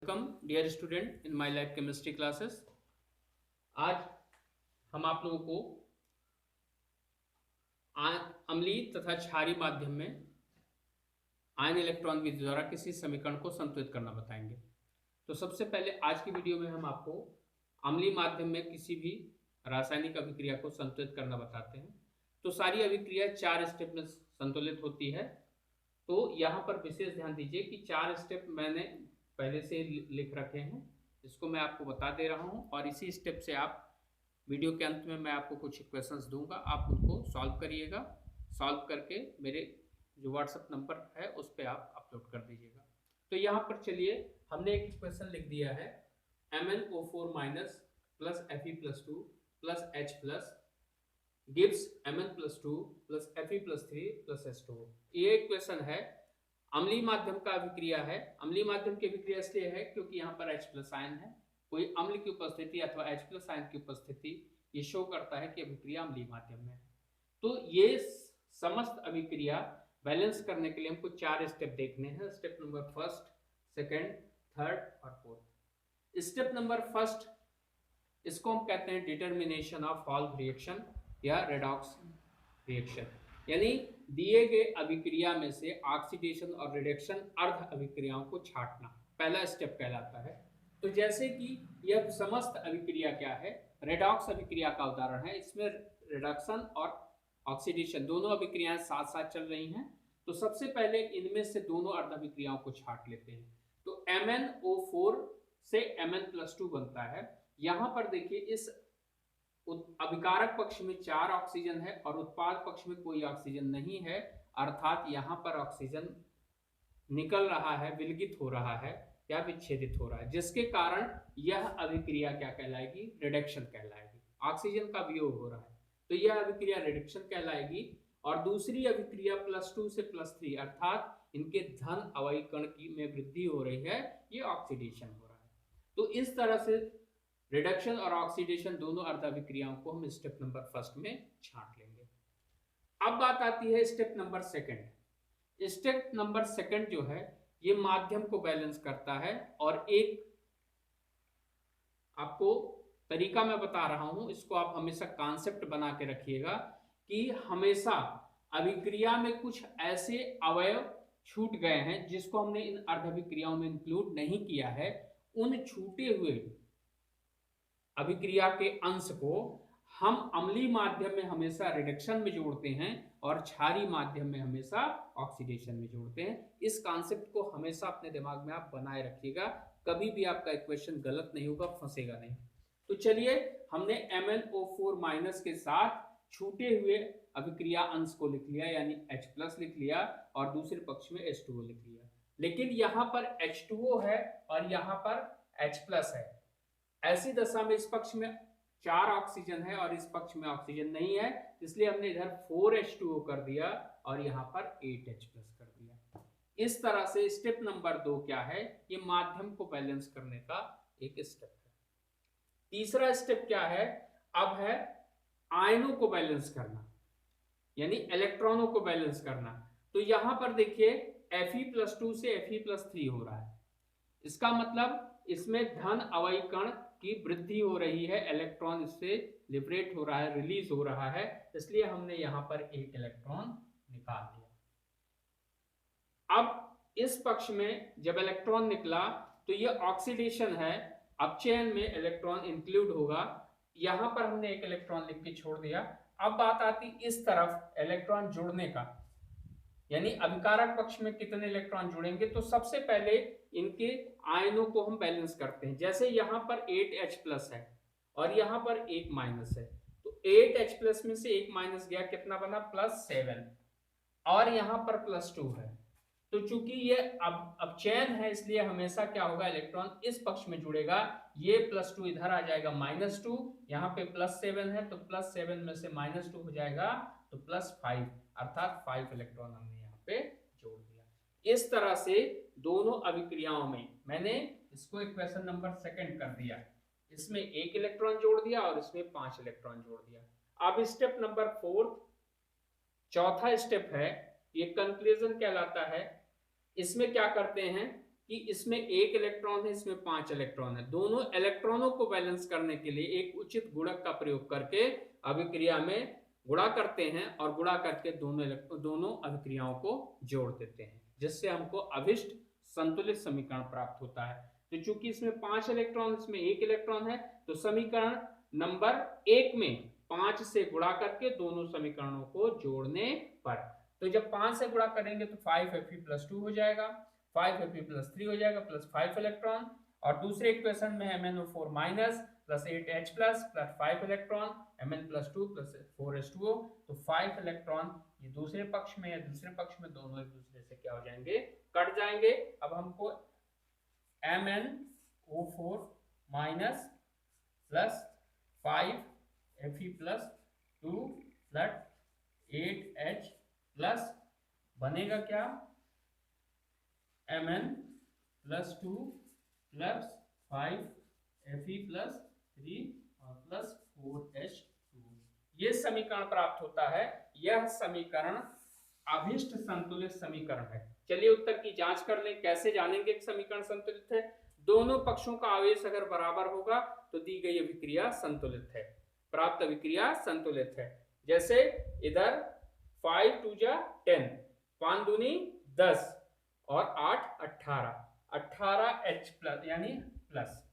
Welcome dear student in my lab chemistry classes. आज हम आप लोगों को अम्लीय तथा क्षारीय माध्यम में आयन इलेक्ट्रॉन विधि द्वारा किसी समीकरण को संतुलित करना बताएंगे। तो सबसे पहले आज की वीडियो में हम आपको अम्लीय माध्यम में किसी भी रासायनिक अभिक्रिया को संतुलित करना बताते हैं। तो सारी अभिक्रिया 4 स्टेप में संतुलित होती है। तो यहाँ पर विशेष ध्यान दीजिए कि 4 स्टेप मैंने पहले से लिख रखे हैं, इसको मैं आपको बता दे रहा हूं और इसी स्टेप से आप वीडियो के अंत में मैं आपको कुछ क्वेश्चंस दूंगा, आप उनको सॉल्व करिएगा। सॉल्व करके मेरे जो व्हाट्सएप नंबर है उस पर आप अपलोड कर दीजिएगा। तो यहाँ पर चलिए, हमने एक क्वेश्चन लिख दिया है MnO4 minus plus Fe+2 plus H plus gives Mn+2 plus Fe+3 plus H2O। ये क्वेश्चन है, अम्लीय माध्यम का अभिक्रिया है। अम्लीय माध्यम की अभिक्रिया इसलिए है क्योंकि यहाँ पर H+ आयन है, कोई अम्ल की उपस्थिति अथवा H+ आयन की उपस्थिति ये शो करता है कि अभिक्रिया अम्लीय माध्यम में है। तो ये समस्त अभिक्रिया बैलेंस करने के लिए हमको 4 स्टेप देखने हैं। Step number first, second, third और फोर्थ। स्टेप नंबर फर्स्ट, इसको हम कहते हैं डिटर्मिनेशन ऑफ सॉल्व रिएक्शन या रेडॉक्स रिएक्शन, यानी दिए गए अभिक्रिया में से ऑक्सीडेशन और रिडक्शन अर्ध अभिक्रियाओं को छांटना पहला स्टेप कहलाता है। तो जैसे कि यह समस्त अभिक्रिया क्या है, रेडॉक्स अभिक्रिया का उदाहरण है। इसमें रिडक्शन और ऑक्सीडेशन दोनों अभिक्रियाएं साथ साथ चल रही हैं। तो सबसे पहले इनमें से दोनों अर्ध अभिक्रियाओं को छांट लेते हैं। तो MnO4 से Mn+2 बनता है। यहां पर देखिए, इस अभिकारक पक्ष में 4 ऑक्सीजन है और उत्पाद पक्ष में कोई ऑक्सीजन नहीं है, अर्थात यहाँ पर ऑक्सीजन निकल रहा है, विलगित हो रहा है या विच्छेदित हो रहा है, जिसके कारण यह अभिक्रिया क्या कहलाएगी, रिडक्शन कहलाएगी। ऑक्सीजन का वियोग हो रहा है तो यह अभिक्रिया रिडक्शन कहलाएगी। और दूसरी अभिक्रिया +2 से +3 अर्थात इनके धन अवयवी कण की में वृद्धि हो रही है, ये ऑक्सीडेशन हो रहा है। तो इस तरह से रिडक्शन और ऑक्सीडेशन दोनों अर्ध अभिक्रियाओं को हम स्टेप नंबर फर्स्ट में छांट लेंगे। अब बात आती है step number second. Step number second जो है, ये माध्यम को बैलेंस करता है और एक आपको तरीका मैं बता रहा हूं, इसको आप हमेशा कॉन्सेप्ट बना के रखिएगा कि हमेशा अभिक्रिया में कुछ ऐसे अवयव छूट गए हैं जिसको हमने इन अर्ध अभिक्रियाओं में इंक्लूड नहीं किया है। उन छूटे हुए अभिक्रिया के अंश को हम अम्लीय माध्यम में हमेशा रिडक्शन में जोड़ते हैं और क्षारीय माध्यम में हमेशा ऑक्सीडेशन में जोड़ते हैं। इस कॉन्सेप्ट को हमेशा अपने दिमाग में आप बनाए रखिएगा, कभी भी आपका इक्वेशन गलत नहीं होगा, फंसेगा नहीं। तो चलिए, हमने MnO4 माइनस के साथ छूटे हुए अभिक्रिया अंश को लिख लिया, यानी H+ लिख लिया और दूसरे पक्ष में H2O लिख लिया। लेकिन यहाँ पर H2O है और यहाँ पर H+ है। ऐसी दशा में इस पक्ष में 4 ऑक्सीजन है और इस पक्ष में ऑक्सीजन नहीं है, इसलिए हमने इधर 4H2O कर दिया और यहाँ पर 8H+ कर दिया। इस तरह से स्टेप नंबर 2 क्या है, ये माध्यम को बैलेंस करने का एक स्टेप है। तीसरा स्टेप क्या है, अब है आयनों को बैलेंस करना, यानी इलेक्ट्रॉनों को बैलेंस करना। तो यहां पर देखिए, Fe+2 से Fe+3 हो रहा है। इसका मतलब इसमें धन अवयवी कण की वृद्धि हो रही है, इलेक्ट्रॉन इससे लिबरेट हो रहा है, रिलीज हो रहा है, इसलिए हमने यहां पर एक इलेक्ट्रॉन निकाल दिया। अब इस पक्ष में जब इलेक्ट्रॉन निकला तो ये ऑक्सीडेशन है, अपचयन में इलेक्ट्रॉन इंक्लूड होगा। यहां पर हमने एक इलेक्ट्रॉन लिख के छोड़ दिया। अब बात आती इस तरफ इलेक्ट्रॉन जोड़ने का, यानी अभिकारक पक्ष में कितने इलेक्ट्रॉन जुड़ेंगे। तो सबसे पहले इनके आयनों को हम बैलेंस करते हैं। जैसे यहाँ पर 8H+ है और यहाँ पर 1 माइनस है, तो 8H+ में से 1 माइनस गया, कितना बना, +7, और यहाँ पर +2 है। तो चूंकि ये अपचयन है, इसलिए हमेशा क्या होगा, इलेक्ट्रॉन इस पक्ष में जुड़ेगा। ये +2 इधर आ जाएगा, -2, यहाँ पे +7 है तो +7 में से -2 हो जाएगा तो +5, अर्थात 5 इलेक्ट्रॉन हमने यहाँ पे जोड़ दिया। इस तरह से दोनों अभिक्रियाओं में मैंने इसको इक्वेशन नंबर सेकंड कर दिया, इसमें 1 इलेक्ट्रॉन जोड़ दिया और इसमें 5 इलेक्ट्रॉन जोड़ दिया। अब स्टेप नंबर 4, चौथा स्टेप है, ये कंक्लूजन कहलाता है। इसमें क्या करते हैं कि कि इसमें एक इलेक्ट्रॉन है, इसमें 5 इलेक्ट्रॉन है। दोनों इलेक्ट्रॉनों को बैलेंस करने के लिए एक उचित गुणक का प्रयोग करके अभिक्रिया में गुणा करते हैं और गुणा करके दोनों अभिक्रियाओं को जोड़ देते हैं, जिससे हमको अभिष्ट संतुलित समीकरण प्राप्त होता है। तो चूंकि इसमें 5 इलेक्ट्रॉन, इसमें 1 इलेक्ट्रॉन है, तो समीकरण नंबर 1 में 5 से गुणा करके दोनों समीकरणों को जोड़ने पर, तो जब 5 से गुणा करेंगे तो 5Fe+2 हो जाएगा, 5Fe+3 हो जाएगा, प्लस 5 इलेक्ट्रॉन। और दूसरे इक्वेशन में MnO4 minus plus 8H plus 5 electron, Mn+2 plus 4H2O, तो 5 इलेक्ट्रॉन ये दूसरे पक्ष में या दूसरे पक्ष में दोनों एक दूसरे से क्या हो जाएंगे, कट जाएंगे। अब हमको MnO4 minus plus 5Fe+2 plus 8H plus बनेगा क्या, Mn+2 प्लस 5Fe+3 और प्लस 4H2। ये समीकरण प्राप्त होता है। यह समीकरण अभिष्ट संतुलित समीकरण है। चलिए उत्तर की जांच कर लें। कैसे जानेंगे कि समीकरण संतुलित है? दोनों पक्षों का आवेश अगर बराबर होगा तो दी गई अभिक्रिया संतुलित है, प्राप्त अभिक्रिया संतुलित है। जैसे इधर 5 2 जा 10, 5 दूनी 10 और 8 18, 18H प्लस यानी प्लस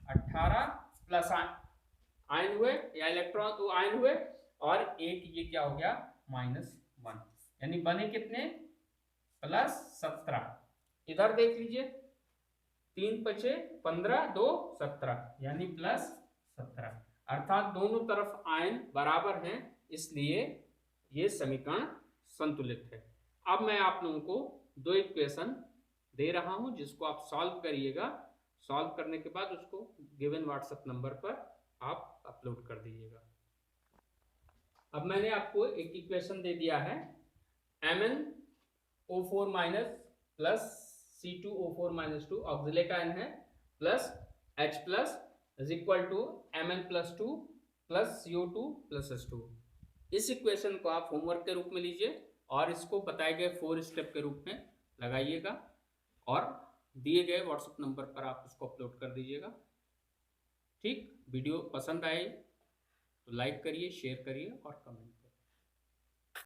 18 प्लस आयन हुए या इलेक्ट्रॉन आयन हुए, और एक ये क्या हो गया -1, यानी बने कितने +17। इधर देख लीजिए 3 5 15 2 17 यानी +17, अर्थात दोनों तरफ आयन बराबर हैं, इसलिए ये समीकरण संतुलित है। अब मैं आप लोगों को 2 इक्वेशन दे रहा हूं, जिसको आप सॉल्व करिएगा। सॉल्व करने के बाद उसको गिवन व्हाट्सएप नंबर पर आप अपलोड कर दीजिएगा। अब मैंने आपको एक इक्वेशन दे दिया है, MnO4 minus plus C2O4-2 oxalate आयन है, plus H plus is equal to Mn+2 plus CO2 plus H2। इस इक्वेशन को आप होमवर्क के रूप में लीजिए और इसको बताए गए 4 स्टेप के रूप में लगाइएगा और दिए गए व्हाट्सएप नंबर पर आप उसको अपलोड कर दीजिएगा। ठीक, वीडियो पसंद आए तो लाइक करिए, शेयर करिए और कमेंट